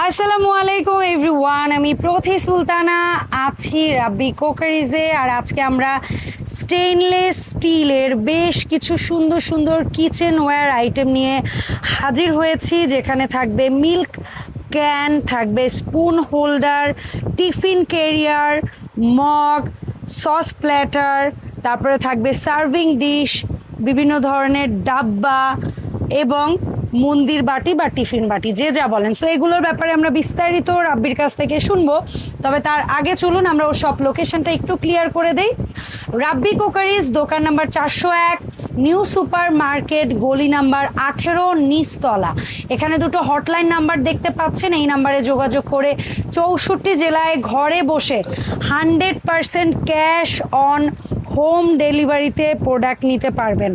আসসালামু আলাইকুম এভরিওয়ান, আমি প্রথি সুলতানা আছি রাব্বি কোকারিজে। আর আজকে আমরা স্টেইনলেস স্টিলের বেশ কিছু সুন্দর সুন্দর কিচেনওয়্যার আইটেম নিয়ে হাজির হয়েছি, যেখানে থাকবে মিল্ক ক্যান, থাকবে spoon holder, tiffin carrier, mug, sauce platter, তারপরে থাকবে সার্ভিং ডিশ, বিভিন্ন ধরনের ডাব্বা এবং মন্দির বাটি বা টিফিন বাটি, যে যা বলেন। সো এগুলোর ব্যাপারে আমরা বিস্তারিত রাব্বির কাছ থেকে শুনবো। তবে তার আগে চলুন আমরা ওর সব লোকেশনটা একটু ক্লিয়ার করে দেই। রাব্বি কোকারিজ, দোকান নাম্বার 401, নিউ সুপার মার্কেট, গলি নাম্বার 18, নিচতলা। এখানে দুটো হটলাইন নাম্বার দেখতে পাচ্ছেন, এই নাম্বারে যোগাযোগ করে 64 জেলায় ঘরে বসে 100% ক্যাশ অন হোম ডেলিভারিতে প্রোডাক্ট নিতে পারবেন।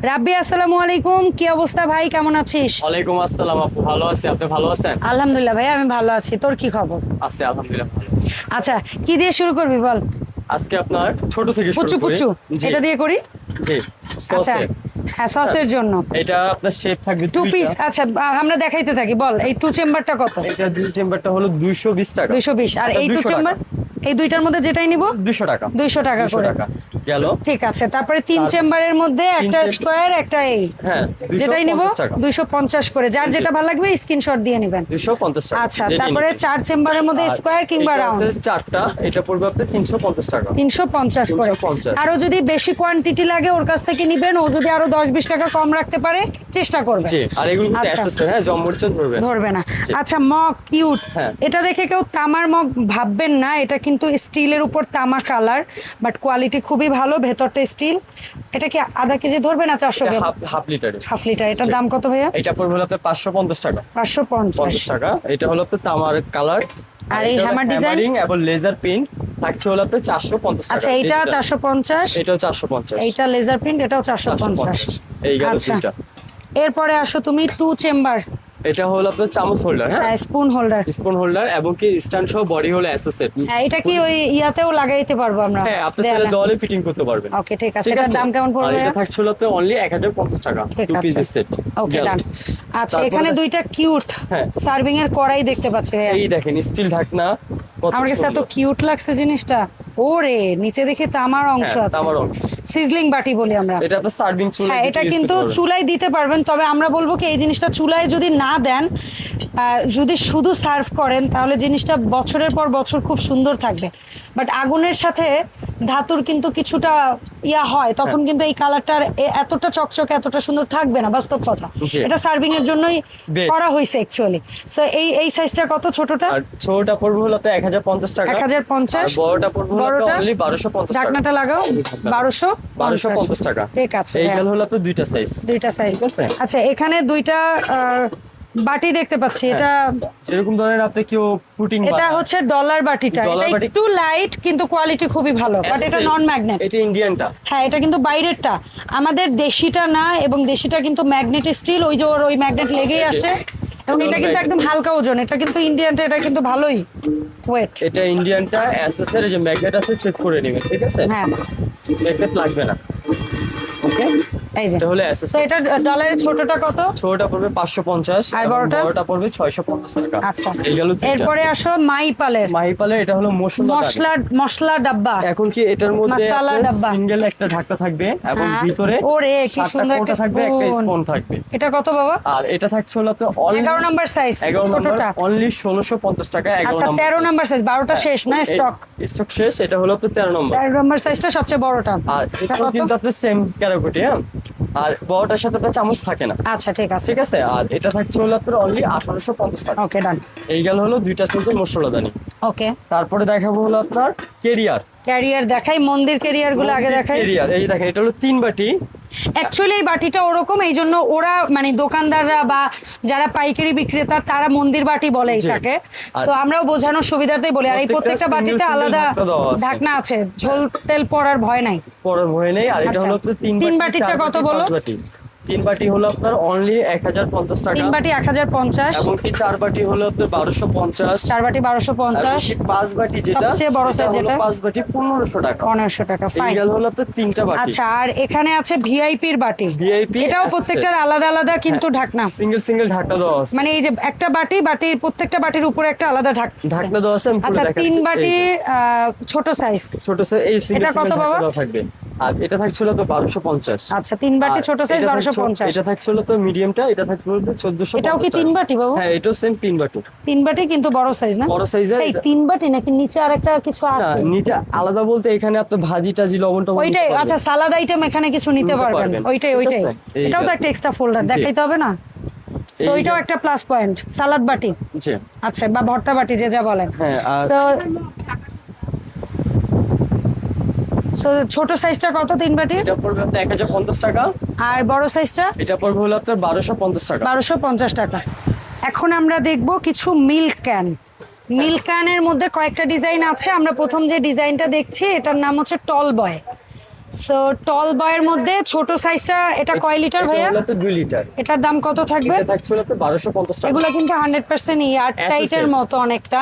রাব্বি, আসসালামু আলাইকুম, কি অবস্থা ভাই, কেমন আছিস? ওয়ালাইকুম আসসালাম আপু, ভালো আছি, আপনি ভালো আছেন? আলহামদুলিল্লাহ ভাই, আমি ভালো আছি। তোর কি খবর? আছি আলহামদুলিল্লাহ ভালো। আচ্ছা, কি দিয়ে শুরু করবি বল? আজকে আপনার ছোট থেকে শুরু পুচু করি। পুচু, জি, এটা দিয়ে করি। জি, আচ্ছা, সসে হ্যাঁ, সসের জন্য এটা আপনার শেপ থাকবে টু দুইটা। পিস। আচ্ছা, আমরা দেখাইতে থাকি। বল, এই টু চেম্বারটা কত? এটা দুই চেম্বারটা হলো 220 টাকা। 220। আর আচ্ছা, এই টু 200 টাকা। চেম্বার, এই দুইটার মধ্যে যেটাই নিব 200 টাকা। 200 টাকা 200 করে টাকা গেল। ঠিক আছে। তারপরে তিন চেম্বারের মধ্যে একটা চেম্বার- স্কোয়ার, একটা এই, হ্যাঁ, যেটাই নিব 250 টাকা। 250 করে। যার যেটা ভালো লাগবে স্ক্রিনশট দিয়ে নেবেন। 250 টাকা। আচ্ছা, যেটাই তারপরে নিবেন। চার চেম্বারের মধ্যে আর স্কোয়ার কিংবা এটা রাউন্ড আছে চারটা, এটা পড়বে আপনার 350 টাকা। 350 করে। 350 আরো যদি বেশি কোয়ান্টিটি লাগে ওর কাছ থেকে নিবেন, ও যদি আরো 10-20 টাকা কম রাখতে পারে চেষ্টা করবে। জি, আর এগুলো কিন্তু আচ্ছা। অ্যাসেসরি, হ্যাঁ, জমমরিচা ধরবে না। ধরবে না। জি। আচ্ছা, মগ কিউট। হ্যাঁ। এটা দেখে কেউ তামার মগ ভাববেন না, এটা কিন্তু স্টিলের উপর তামা কালার, বাট কোয়ালিটি খুবই ভালো, ভেতরটা স্টিল। এটা কি আধা কেজি ধরবে না 400 এটা gram? Half litre. Half litre. এটার জি। দাম কত ভাইয়া? এটা পড়বে হলো আপনার 550 টাকা। 550 টাকা। এটা হলো আপনার তামার কালার। আর এই হ্যামার ডিজাইন এবং লেজার প্রিন্ট থাকছে হলো আপনার 450 টাকা। আচ্ছা, এইটা 450, এটাও 450। এইটা লেজার প্রিন্ট, এটাও 450। এই গেল আচ্ছা, দুইটা। এরপরে আসো তুমি টু চেম্বার, এটা হলো আপনার চামচ হোল্ডার, হ্যাঁ, স্পুন হোল্ডার। স্পুন হোল্ডার এবং কি স্ট্যান্ড সহ বডি হলো অ্যাসেসেট। হ্যাঁ, এটা কি ওই ইয়াতেও লাগাইতে পারবো আমরা? হ্যাঁ, আপনি চাইলে দেওয়ালে ফিটিং করতে পারবেন। ওকে, ঠিক আছে। এটার দাম কেমন আর পড়বে? এটা থাকছে হলো আপনার অনলি 1050 টাকা, ঠিক টু আছে। পিসের সেট। ওকে, ডান। আচ্ছা, তারপরে এখানে দুইটা কিউট হ্যাঁ। সার্ভিং এর কড়াই দেখতে পাচ্ছি ভাইয়া। এই দেখেন স্টিল ঢাকনা, কত আমার কাছে এত সুন্দর। কিউট লাগছে জিনিসটা। ওরে, নিচে দেখে তামার অংশ হ্যাঁ, আছে। তামার অংশ। সিজলিং বাটি বলি আমরা। এটা আপনার সার্ভিং চুলা। হ্যাঁ, এটা কিন্তু চুলায় দিতে পারবেন। তবে আমরা বলবো কি, এই জিনিসটা চুলায় যদি না দেন, যদি শুধু সার্ভ করেন, তাহলে জিনিসটা বছরের পর বছর খুব সুন্দর থাকবে। বাট আগুনের সাথে ধাতুর কিন্তু কিছুটা ইয়া হয়, তখন কিন্তু এই কালারটার এতটা চকচকে, এতটা সুন্দর থাকবে না, বাস্তব কথা। জি। এটা সার্ভিং এর জন্যই Best। করা হয়েছে অ্যাকচুয়ালি। সো এই সাইজটা কত? ছোটটা আর ছোটটা পড়বে হলো আপনার 1050 টাকা। 1050। আর বড়টা পড়বে হলো বড়টা? আপনার অনলি 1250 টাকা। ঢাকনাটা লাগাও। 1250 টাকা। ঠিক আছে, এই হ্যাঁ। গেল হলো আপনার দুইটা সাইজ। দুইটা সাইজ। ঠিক আছে। আচ্ছা, এখানে দুইটা বাটি দেখতে পাচ্ছি। হ্যাঁ। এটা যেরকম ধরনের আপনি কেউ পুটিং এটা হচ্ছে ডলার বাটিটা। ডলার এটা বাটি। একটু লাইট কিন্তু কোয়ালিটি খুবই ভালো, বাট এটা নন ম্যাগনেট। এটা ইন্ডিয়ানটা। হ্যাঁ, এটা কিন্তু বাইরেরটা, আমাদের দেশিটা না। এবং দেশিটা কিন্তু ম্যাগনেট স্টিল, ওই যে ওর ওই ম্যাগনেট লেগেই আসে। এবং এটা কিন্তু একদম হালকা ওজন। এটা কিন্তু ইন্ডিয়ানটা, এটা কিন্তু ভালোই ওয়েট। এটা ইন্ডিয়ানটা অ্যাসেসরি যে ম্যাগনেট আছে চেক করে নেবেন, ঠিক আছে? হ্যাঁ, ম্যাগনেট লাগবে না। ওকে, এই যে। এটা হলো তো অ্যাসেসরি। এটা ডলারের ছোটটা কত? ছোটটা পড়বে 550 আর এবং বড়টা? বড়টা পড়বে 650 টাকা। আচ্ছা, এই গেল দুইটা। এরপরে আসো মাইপালের মাহিপালের, এটা হলো মশলা ডাব্বা। এখন কি এটার মধ্যে মাসালা ডাব্বা। সিঙ্গেল একটা ঢাকনা থাকবে এবং হ্যাঁ। ভিতরে ওরে, কি 7টা সুন্দর কোটা একটা থাকবে, একটা spoon। স্পুন থাকবে। এটা কত বাবা? আর এটা থাকছে হলো তো 11 নাম্বার সাইজ, 11 নম্বর ছোটটা। অনলি 1650 টাকা। 11 আচ্ছা, নম্বর 13 নাম্বার সাইজ। 12টা শেষ না স্টক? স্টক শেষ। এটা হলো তো 13 নম্বর। 13 নাম্বার সাইজটা সবচেয়ে বড়টা। আর এটা এটাও কত? কিন্তু আপনার সেম ক্যারাকোটি, হ্যাঁ। আর বড়টার সাথে আপনার চামচ থাকে না, আচ্ছা, ঠিক আছে। ঠিক আছে। আর এটা থাকছে হলো আপনার অনলি 1850 টাকা। ওকে, ডান। এই গেল হলো দুইটা সিম্পল মশলাদানি। ওকে, তারপরে দেখাবো হলো আপনার কেরিয়ার। ক্যারিয়ার দেখাই, মন্দির ক্যারিয়ার গুলো আগে দেখাই। কেরিয়ার, এই দেখেন, এটা হলো 3 বাটি। অ্যাকচুয়ালি এই বাটিটা ওরকম, এই জন্য ওরা মানে দোকানদাররা বা যারা পাইকারি বিক্রেতা তারা মন্দির বাটি বলে জি। এটাকে। আর তো আমরাও বোঝানোর সুবিধার্থেই বলি। আর এই প্রত্যেকটা প্রত্যেকটা বাটিতে single আলাদা ঢাকনা দেওয়া আছে। ঢাকনা আছে, ঝোল তেল পড়ার ভয় নাই। পরের ভয় নেই। আর এটা আচ্ছা। হলো আপনার 3 তিন বাটি, বাটিটা 4 কত বাটি, বলো? 5 বাটি। 3 বাটি হলো আপনার অনলি 1050 টাকা। 3 বাটি 1050, এবং কি 4 বাটি হলো আপনার 1250। 4 বাটি 1250, 5 বাটি যেটা সবচেয়ে বড় সাইজ যেটা 5 বাটি 1500 টাকা। 1500 টাকা, এই ফাইন। গেল হলো আপনার 3টা বাটি। আচ্ছা, আর এখানে আছে ভিআইপির বাটি। VIP এটাও প্রত্যেকটার আলাদা আলাদা কিন্তু ঢাকনা, সিঙ্গেল ঢাকনা দেওয়া আছে। মানে এই যে একটা বাটির প্রত্যেকটা বাটির উপরে একটা আলাদা ঢাকনা দেওয়া আছে। আমি পুরো আচ্ছা, দেখাচ্ছি। 3 বাটি ছোট সাইজ, ছোট সাইজ এই সিঙ্গেল এটা কত বাবা? দেওয়া থাকবে। আর এটা থাকছিল তো 1250। আচ্ছা, 3 বাটি ছোট সাইজ 1250। এটা থাকছিল তো মিডিয়ামটা, এটা থাকছিল তো 1450। এটাও কি 3 বাটি বাবু? হ্যাঁ, এটাও সেম 3 বাটি। 3 বাটি কিন্তু বড় সাইজ না? বড় সাইজের। এই 3 বাটি নাকি নিচে আরেকটা কিছু না, আছে? নিচে আলাদা বলতে এখানে আপনি ভাজি টাজি লবণ টবণ ওইটাই, নিতে পারবেন। আচ্ছা, সালাদ আইটেম এখানে কিছু নিতে নিতে পারবেন, পারবেন। ওইটাই। ঠিক আছে? এই এটাও তো গেল। একটা এক্সট্রা ফোল্ডার জি। দেখাইতে হবে না? সো এই ওইটাও গেল। একটা প্লাস পয়েন্ট, সালাদ বাটি। জি। আচ্ছা, বা ভর্তা বাটি যে যা বলেন। হ্যাঁ, আর সো ছোট সাইজটা কত 3 বাটি? এটা পড়বে আপনার 1050 টাকা। আর বড় সাইজটা এটা পড়বে হলো আপনার 1250 টাকা। 1250 টাকা। এখন আমরা দেখব কিছু মিল্ক ক্যান। মিল্ক ক্যানের মধ্যে কয়েকটা ডিজাইন আছে। আমরা প্রথম যে ডিজাইনটা দেখছি এটার নাম হচ্ছে টল বয়। সো টল বয়ের মধ্যে ছোট সাইজটা, এটা কয় লিটার ভাইয়া? এটা হলো আপনার 2 লিটার। এটার দাম কত থাকবে? এটা থাকছিল তো 1250 টাকা। এগুলো কিন্তু 100% এয়ার টাইটের SSL মতো অনেকটা,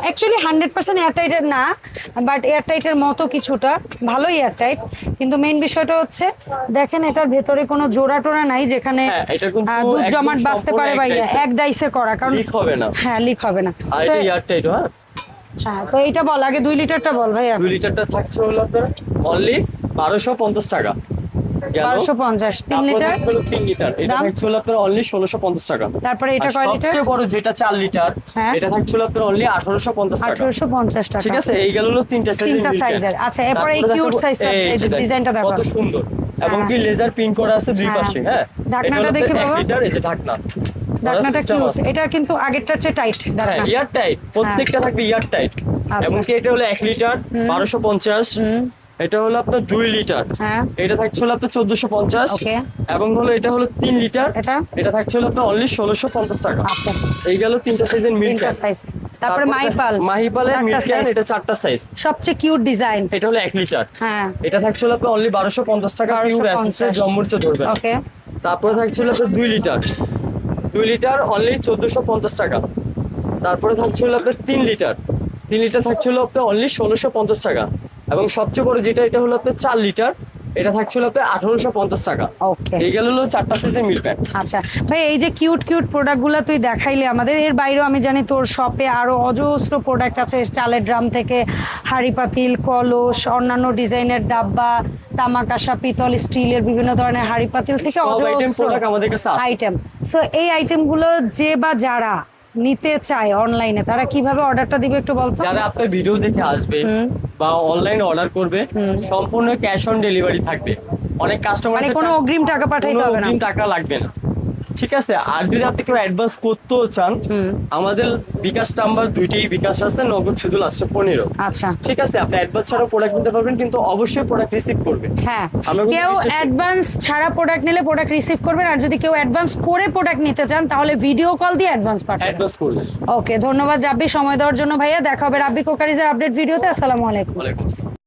অ্যাকচুয়ালি 100% এয়ার টাইটের না, বাট এয়ার টাইটের মতো কিছুটা, ভালো এয়ার টাইট। কিন্তু মেইন বিষয়টা হচ্ছে দেখেন এটার ভেতরে কোনো জোড়া টোড়া নাই যেখানে হ্যাঁ, এটা কিন্তু দুধ একদম জমাট বাঁচতে পারে, বা সম্পূর্ণ এক এক ডাইসে করা, কারণ লিক হবে না। হ্যাঁ, লিক হবে না। আর এটা এয়ারটাইট। হ্যাঁ, হ্যাঁ, তো এইটা বল আগে, 2 লিটারটা বল ভাইয়া। 2 লিটারটা থাকছে হলো আপনার অনলি 1250 টাকা। গেল। 1250। 3 তারপর লিটার থাকছে হলো 3 লিটার। এটা দাম? থাকছে হলো আপনার অনলি 1650 টাকা। তারপরে এটা আর কয় লিটার? সবচেয়ে বড় যেটা 4 লিটার, হ্যাঁ। এটা থাকছে হলো আপনার অনলি 1850 টাকা। 1850 টাকা। ঠিক আছে, এই গেল হলো তিনটা তিনটা সাইজের। আচ্ছা, এরপরে এই কিউট সাইজটা, এই ডিজাইনটা দেখো কত সুন্দর, এবং হ্যাঁ। কি লেজার প্রিন্ট করা আছে দুই হ্যাঁ। পাশে। হ্যাঁ, ঢাকনাটা দেখি বাবা। 1 লিটার, এই যে ঢাকনা। ঢাকনাটা system কিউট, আছে। এটা কিন্তু আগেরটার চেয়ে টাইট হ্যাঁ, ঢাকনা। এয়ার টাইট, প্রত্যেকটা থাকবে এয়ার টাইট। আচ্ছা। এবং কি এটা হলো 1 লিটার 1250। এটা হলো আপনার 2 লিটার। হ্যাঁ, এটা থাকছে হলো আপনার 1450। ওকে। এবং হলো এটা হলো 3 লিটার। এটা এটা থাকছে হলো আপনার অনলি 1650 টাকা। আচ্ছা, এই গেল তিনটা সাইজের মিল্ক তিনটা সাইজ। তারপরে মাহিপালের মিল্ক ক্যান, size। এটা 4টা সাইজ। সবচেয়ে কিউট ডিজাইন। এটা হলো 1 লিটার। হ্যাঁ, এটা থাকছে হলো আপনার অনলি 1250 টাকা। পিওর 1250 অ্যাসিস্ট্যান্ট জম্মুরচে ধরবেন। ওকে। তারপরে থাকছে হলো আপনার 2 লিটার। 2 লিটার অনলি 1450 টাকা। তারপরে থাকছে হলো আপনার 3 লিটার। 3 লিটার থাকছে হলো আপনার অনলি 1650 টাকা। এবং সবচেয়ে বড় যেটা, এটা হলো আপনার 4 লিটার। এটা থাকছে হলো আপনার 1850 টাকা। ওকে। এই গেল হলো 4টা সাইজের মিল্ক প্যাক। আচ্ছা ভাই, এই যে কিউট প্রোডাক্টগুলো তুই দেখাইলি আমাদের, এর বাইরেও আমি জানি তোর শপে আরো অজস্র প্রোডাক্ট আছে, চালের ড্রাম থেকে হাঁড়ি পাতিল, কলস, অন্যান্য ডিজাইনের ডাব্বা, তামাকাশা, পিতল, স্টিলের বিভিন্ন ধরনের হাঁড়ি পাতিল থেকে সব আইটেম অজস্র প্রোডাক্ট আমাদের কাছে আছে। আইটেম। সো এই আইটেমগুলো যে বা যারা নিতে চায় অনলাইনে, তারা কিভাবে অর্ডারটা দিবে একটু বলতো? যারা আপনার ভিডিও দেখে আসবে বা অনলাইনে অর্ডার করবে, সম্পূর্ণ ক্যাশ অন ডেলিভারি থাকবে। অনেক কাস্টমার মানে কোনো অগ্রিম টাকা পাঠাইতে হবে না? অগ্রিম টাকা লাগবে না। ঠিক আছে, আর যদি আপনি কেউ অ্যাডভান্স করতেও চান, আমাদের বিকাশ নাম্বার 2টি বিকাশ আছে, নগদ শুধু লাস্টে 15। আচ্ছা, ঠিক আছে, আপনি অ্যাডভান্স ছাড়াও প্রোডাক্ট নিতে পারবেন, কিন্তু অবশ্যই প্রোডাক্ট রিসিভ করবেন। হ্যাঁ, আমরা কিন্তু কেউ বিশেষ করে- অ্যাডভান্স ছাড়া প্রোডাক্ট নিলে প্রোডাক্ট রিসিভ করবেন, আর যদি কেউ অ্যাডভান্স করে প্রোডাক্ট নিতে চান তাহলে ভিডিও কল দিয়ে অ্যাডভান্স পাঠাবেন। অ্যাডভান্স করবেন। ওকে, ধন্যবাদ রাব্বি সময় দেওয়ার জন্য ভাইয়া। দেখা হবে রাব্বি কোকারিজের আপডেট ভিডিওতে। আসসালামু আলাইকুম। ওয়ালাইকুম আসসালাম।